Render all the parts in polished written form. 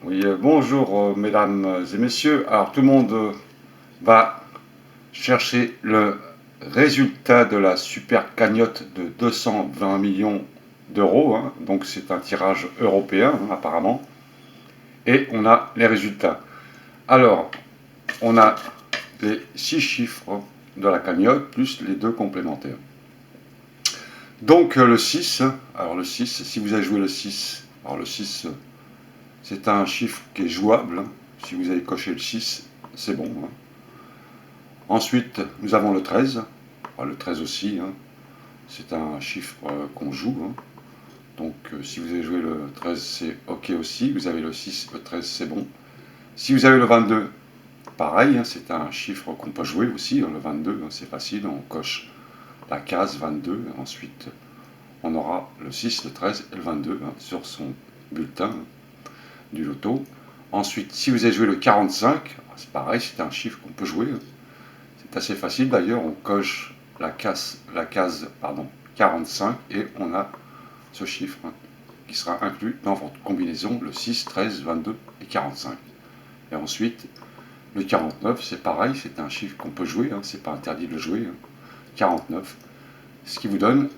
Oui, bonjour mesdames et messieurs. Alors tout le monde va chercher le résultat de la super cagnotte de 220 millions d'euros, hein. Donc c'est un tirage européen apparemment. Et on a les résultats. Alors, on a les 6 chiffres de la cagnotte plus les 2 complémentaires. Donc le 6, alors le 6, si vous avez joué le 6, alors le 6 c'est un chiffre qui est jouable. Si vous avez coché le 6, c'est bon. Ensuite, nous avons le 13. Le 13 aussi, c'est un chiffre qu'on joue. Donc, si vous avez joué le 13, c'est OK aussi. Vous avez le 6, le 13, c'est bon. Si vous avez le 22, pareil, c'est un chiffre qu'on peut jouer aussi. Le 22, c'est facile. On coche la case 22. Ensuite, on aura le 6, le 13 et le 22 sur son bulletin du loto. Ensuite, si vous avez joué le 45, c'est pareil, c'est un chiffre qu'on peut jouer. C'est assez facile d'ailleurs, on coche la case 45 et on a ce chiffre qui sera inclus dans votre combinaison, le 6, 13, 22 et 45. Et ensuite, le 49, c'est pareil, c'est un chiffre qu'on peut jouer, c'est pas interdit de le jouer. 49, ce qui vous donne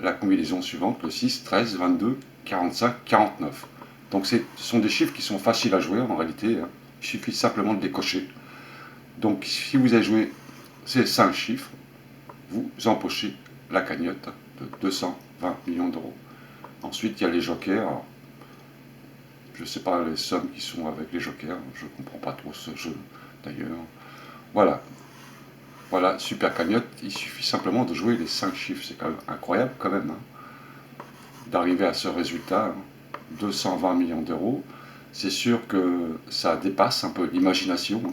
la combinaison suivante, le 6, 13, 22, 45, 49. Donc ce sont des chiffres qui sont faciles à jouer en réalité, il suffit simplement de les cocher. Donc si vous avez joué ces 5 chiffres, vous empochez la cagnotte de 220 millions d'euros. Ensuite, il y a les jokers. Alors, je ne sais pas les sommes qui sont avec les jokers, je ne comprends pas trop ce jeu d'ailleurs. Voilà, voilà, super cagnotte, il suffit simplement de jouer les 5 chiffres, c'est quand même incroyable quand même, d'arriver à ce résultat, 220 millions d'euros. C'est sûr que ça dépasse un peu l'imagination.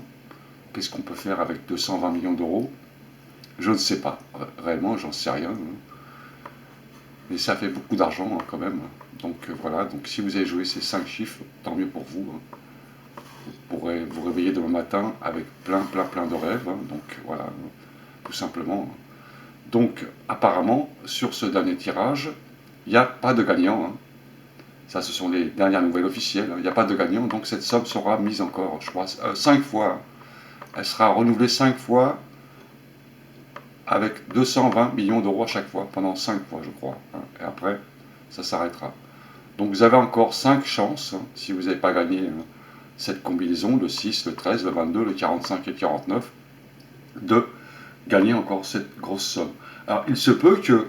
Qu'est-ce qu'on peut faire avec 220 millions d'euros? Je ne sais pas, réellement, j'en sais rien. Mais ça fait beaucoup d'argent quand même. Donc voilà, donc si vous avez joué ces 5 chiffres, tant mieux pour vous. Vous pourrez vous réveiller demain matin avec plein de rêves. Donc voilà, tout simplement. Donc apparemment, sur ce dernier tirage, il n'y a pas de gagnant. Ça, ce sont les dernières nouvelles officielles. Il n'y a pas de gagnant, donc cette somme sera mise encore, je crois, 5 fois. Elle sera renouvelée 5 fois avec 220 millions d'euros à chaque fois, pendant 5 fois, je crois. Et après, ça s'arrêtera. Donc vous avez encore 5 chances, si vous n'avez pas gagné cette combinaison, le 6, le 13, le 22, le 45 et le 49, de gagner encore cette grosse somme. Alors il se peut que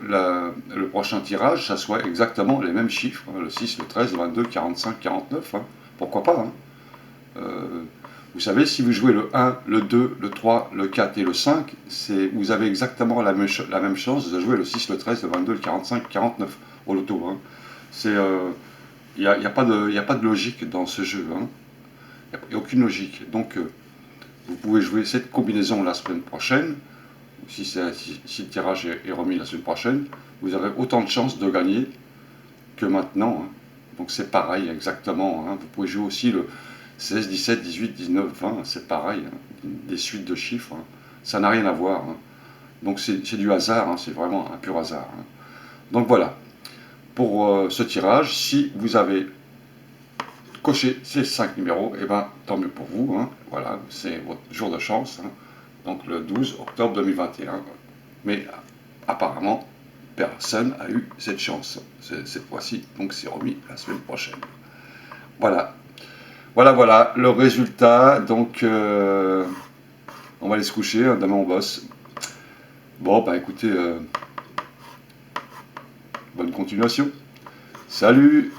le prochain tirage, ça soit exactement les mêmes chiffres, le 6, le 13, le 22, 45, 49, pourquoi pas. Vous savez, si vous jouez le 1, le 2, le 3, le 4 et le 5, vous avez exactement la même chance de jouer le 6, le 13, le 22, le 45, 49 au loto. Il n'y a pas de logique dans ce jeu. Il n'y a aucune logique. Donc, vous pouvez jouer cette combinaison la semaine prochaine. Si le tirage est remis la semaine prochaine, vous aurez autant de chances de gagner que maintenant. Donc, c'est pareil exactement. Vous pouvez jouer aussi le 16, 17, 18, 19, 20. C'est pareil. Des suites de chiffres. Ça n'a rien à voir. Donc, c'est du hasard. C'est vraiment un pur hasard. Donc, voilà. Pour ce tirage, si vous avez coché ces 5 numéros, et ben tant mieux pour vous. Voilà, c'est votre jour de chance. Donc le 12 octobre 2021. Mais apparemment, personne n'a eu cette chance cette fois-ci. Donc c'est remis la semaine prochaine. Voilà. Voilà, le résultat. Donc on va aller se coucher. Demain on bosse. Bon, bah écoutez, bonne continuation. Salut!